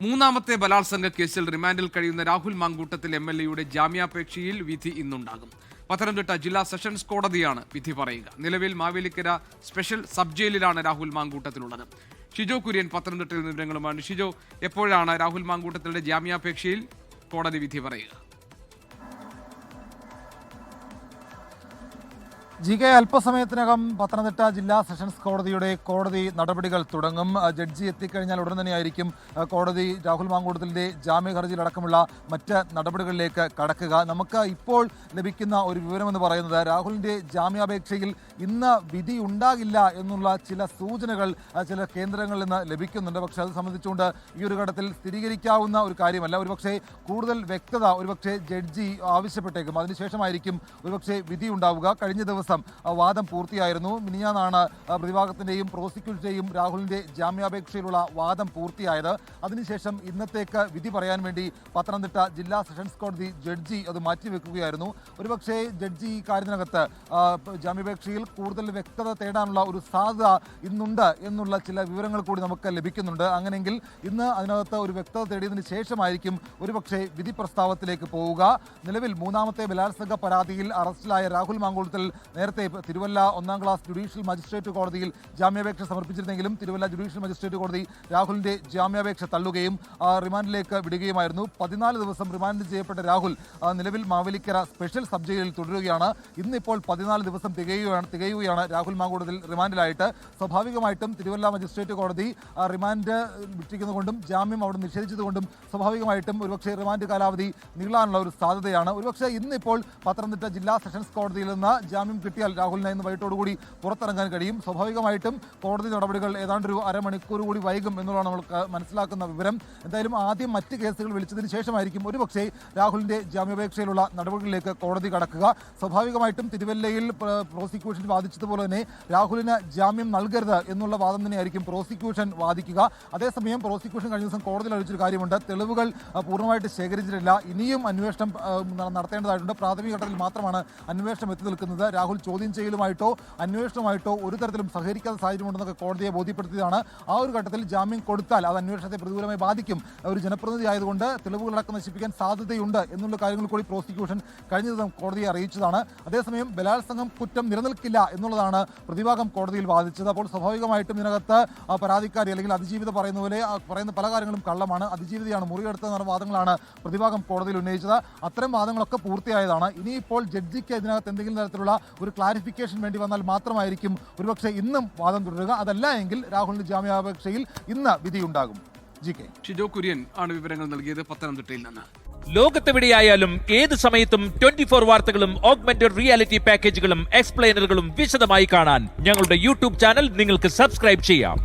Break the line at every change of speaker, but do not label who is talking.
മൂന്നാമത്തെ ബലാത്സംഗ കേസിൽ റിമാൻഡിൽ കഴിയുന്ന രാഹുൽ മാങ്കൂട്ടത്തിൽ MLA-യുടെ ജാമ്യാപേക്ഷയിൽ വിധി ഇന്നുണ്ടാകും. പത്തനംതിട്ട ജില്ലാ സെഷൻസ് കോടതിയാണ് വിധി പറയുക. നിലവിൽ മാവേലിക്കര സ്പെഷ്യൽ സബ് ജയിലിലാണ് രാഹുൽ മാങ്കൂട്ടത്തിലുള്ളത്. ഷിജോ കുര്യൻ പത്തനംതിട്ടയിൽ വിവരങ്ങളുമാണ്. ഷിജോ, എപ്പോഴാണ് രാഹുൽ മാങ്കൂട്ടത്തിലുടെ ജാമ്യാപേക്ഷയിൽ കോടതി വിധി പറയുക?
GK അല്പസമയത്തിനകം പത്തനംതിട്ട ജില്ലാ സെഷൻസ് കോടതിയുടെ കോടതി നടപടികൾ തുടങ്ങും. ജഡ്ജി എത്തിക്കഴിഞ്ഞാൽ ഉടൻ തന്നെയായിരിക്കും കോടതി രാഹുൽ മാങ്കൂട്ടത്തിൻ്റെ ജാമ്യ ഹർജിയിലടക്കമുള്ള മറ്റ് നടപടികളിലേക്ക് കടക്കുക. നമുക്ക് ഇപ്പോൾ ലഭിക്കുന്ന ഒരു വിവരമെന്ന് പറയുന്നത് രാഹുലിൻ്റെ ജാമ്യാപേക്ഷയിൽ ഇന്ന് വിധി ഉണ്ടാകില്ല എന്നുള്ള ചില സൂചനകൾ ചില കേന്ദ്രങ്ങളിൽ നിന്ന് ലഭിക്കുന്നുണ്ട്. പക്ഷേ അത് സംബന്ധിച്ചുകൊണ്ട് ഈ ഒരു ഘട്ടത്തിൽ സ്ഥിരീകരിക്കാവുന്ന ഒരു കാര്യമല്ല. ഒരുപക്ഷെ കൂടുതൽ വ്യക്തത ഒരുപക്ഷെ ജഡ്ജി ആവശ്യപ്പെട്ടേക്കും. അതിനുശേഷമായിരിക്കും ഒരുപക്ഷെ വിധി ഉണ്ടാവുക. കഴിഞ്ഞ ദിവസം വാദം പൂർത്തിയായിരുന്നു. മിനിഞ്ഞാന്നാണ് പ്രതിഭാഗത്തിൻ്റെയും പ്രോസിക്യൂഷൻ്റെയും രാഹുലിൻ്റെ ജാമ്യാപേക്ഷയിലുള്ള വാദം പൂർത്തിയായത്. അതിനുശേഷം ഇന്നത്തേക്ക് വിധി പറയാൻ വേണ്ടി പത്തനംതിട്ട ജില്ലാ സെഷൻസ് കോടതി ജഡ്ജി അത് മാറ്റിവെക്കുകയായിരുന്നു. ഒരുപക്ഷെ ജഡ്ജി ഈ കാര്യത്തിനകത്ത് ജാമ്യാപേക്ഷയിൽ കൂടുതൽ വ്യക്തത തേടാനുള്ള ഒരു സാധ്യത ഇന്നുണ്ട് എന്നുള്ള ചില വിവരങ്ങൾ കൂടി നമുക്ക് ലഭിക്കുന്നുണ്ട്. അങ്ങനെയെങ്കിൽ ഇന്ന് അതിനകത്ത് ഒരു വ്യക്തത തേടിയതിന് ശേഷമായിരിക്കും ഒരുപക്ഷെ വിധി പ്രസ്താവത്തിലേക്ക് പോവുക. നിലവിൽ മൂന്നാമത്തെ ബലാത്സംഗ പരാതിയിൽ അറസ്റ്റിലായ രാഹുൽ മാങ്കൂട്ടത്തിൽ നേരത്തെ തിരുവല്ല 1ാം ക്ലാസ് ജുഡീഷ്യൽ മജിസ്ട്രേറ്റ് കോടതിയിൽ ജാമ്യാപേക്ഷ സമർപ്പിച്ചിരുന്നെങ്കിലും തിരുവല്ല ജുഡീഷ്യൽ മജിസ്ട്രേറ്റ് കോടതി രാഹുലിന്റെ ജാമ്യാപേക്ഷ തള്ളുകയും റിമാൻഡിലേക്ക് വിടുകയുമായിരുന്നു. 14 ദിവസം റിമാൻഡ് ചെയ്യപ്പെട്ട രാഹുൽ നിലവിൽ മാവേലിക്കര സ്പെഷ്യൽ സബ് ജയിലിൽ തുടരുകയാണ്. ഇന്നിപ്പോൾ 14 ദിവസം തികയുകയാണ് രാഹുൽ മാങ്കൂട്ടത്തിൽ റിമാൻഡിലായിട്ട്. സ്വാഭാവികമായിട്ടും തിരുവല്ല മജിസ്ട്രേറ്റ് കോടതി റിമാൻഡ് വിട്ടിരിക്കുന്നതുകൊണ്ടും ജാമ്യം അവിടെ നിഷേധിച്ചതുകൊണ്ടും സ്വാഭാവികമായിട്ടും ഒരുപക്ഷെ റിമാൻഡ് കാലാവധി നീളാനുള്ള ഒരു സാധ്യതയാണ്. ഒരുപക്ഷെ ഇന്നിപ്പോൾ പത്തനംതിട്ട ജില്ലാ സെഷൻസ് കോടതിയിൽ നിന്ന് ജാമ്യം കിട്ടിയാൽ രാഹുലിന് ഇന്ന് വൈകിട്ടോടുകൂടി പുറത്തിറങ്ങാൻ കഴിയും. സ്വാഭാവികമായിട്ടും കോടതി നടപടികൾ ഏതാണ്ടൊരു അരമണിക്കൂർ കൂടി വൈകും എന്നുള്ളതാണ് നമ്മൾ മനസ്സിലാക്കുന്ന വിവരം. എന്തായാലും ആദ്യം മറ്റ് കേസുകൾ വിളിച്ചതിന് ശേഷമായിരിക്കും ഒരുപക്ഷെ രാഹുലിന്റെ ജാമ്യാപേക്ഷയിലുള്ള നടപടികളിലേക്ക് കോടതി കടക്കുക. സ്വാഭാവികമായിട്ടും തിരുവല്ലയിൽ പ്രോസിക്യൂഷൻ വാദിച്ചതുപോലെ തന്നെ രാഹുലിന് ജാമ്യം നൽകരുത് എന്നുള്ള വാദം തന്നെയായിരിക്കും പ്രോസിക്യൂഷൻ വാദിക്കുക. അതേസമയം പ്രോസിക്യൂഷൻ കഴിഞ്ഞ ദിവസം കോടതിയിൽ അറിയിച്ചൊരു കാര്യമുണ്ട്. തെളിവുകൾ പൂർണ്ണമായിട്ട് ശേഖരിച്ചിട്ടില്ല. ഇനിയും അന്വേഷണം നടത്തേണ്ടതായിട്ടുണ്ട്. പ്രാഥമിക ഘട്ടത്തിൽ മാത്രമാണ് അന്വേഷണം എത്തി നിൽക്കുന്നത്. രാഹുൽ ചോദ്യം ചെയ്യലുമായിട്ടോ അന്വേഷണമായിട്ടോ ഒരു തരത്തിലും സഹകരിക്കാത്ത സാഹചര്യമുണ്ടെന്നൊക്കെ കോടതിയെ ബോധ്യപ്പെടുത്തിയതാണ്. ആ ഒരു ഘട്ടത്തിൽ ജാമ്യം കൊടുത്താൽ അത് അന്വേഷണത്തെ പ്രതികൂലമായി ബാധിക്കും. ഒരു ജനപ്രതിനിധി ആയതുകൊണ്ട് തെളിവുകളടക്കം നശിപ്പിക്കാൻ സാധ്യതയുണ്ട് എന്നുള്ള കാര്യങ്ങൾ കൂടി പ്രോസിക്യൂഷൻ കഴിഞ്ഞ ദിവസം കോടതിയെ അറിയിച്ചതാണ്. അതേസമയം ബലാത്സംഗം കുറ്റം നിലനിൽക്കില്ല എന്നുള്ളതാണ് പ്രതിഭാഗം കോടതിയിൽ വാദിച്ചത്. അപ്പോൾ സ്വാഭാവികമായിട്ടും ഇതിനകത്ത് പരാതിക്കാരി അല്ലെങ്കിൽ അതിജീവിത പറയുന്ന പല കാര്യങ്ങളും കള്ളമാണ്, അതിജീവിതയാണ് മുറിയെടുത്ത വാദങ്ങളാണ് പ്രതിഭാഗം കോടതിയിൽ ഉന്നയിച്ചത്. അത്തരം വാദങ്ങളൊക്കെ പൂർത്തിയായതാണ്. ഇനിയിപ്പോൾ ജഡ്ജിക്ക് ഇതിനകത്ത് എന്തെങ്കിലും തരത്തിലുള്ള ഒരു ക്ലാരിഫിക്കേഷൻ വേണ്ടി വന്നാൽ മാത്രമായിരിക്കും ഒരുപക്ഷെ ഇന്നും വാദം തുടരുക. അതല്ല എങ്കിൽ രാഹുലിന്റെ ജാമ്യാപേക്ഷയിൽ ഇന്ന് വിധിയുണ്ടാകും. GK
ഷിജോ കുര്യൻ ആണ് വിവരങ്ങൾ നൽകിയത് പത്തനംതിട്ടയിൽ നിന്ന്.
ലോകത്തെവിടെയായാലും ഏത് സമയത്തും 24 വാർത്തകളും ഓഗ്മെന്റഡ് റിയാലിറ്റി പാക്കേജുകളും എക്സ്പ്ലെയിനറുകളും വിശദമായി കാണാൻ ഞങ്ങളുടെ യൂട്യൂബ് ചാനൽ നിങ്ങൾക്ക് സബ്സ്ക്രൈബ് ചെയ്യാം.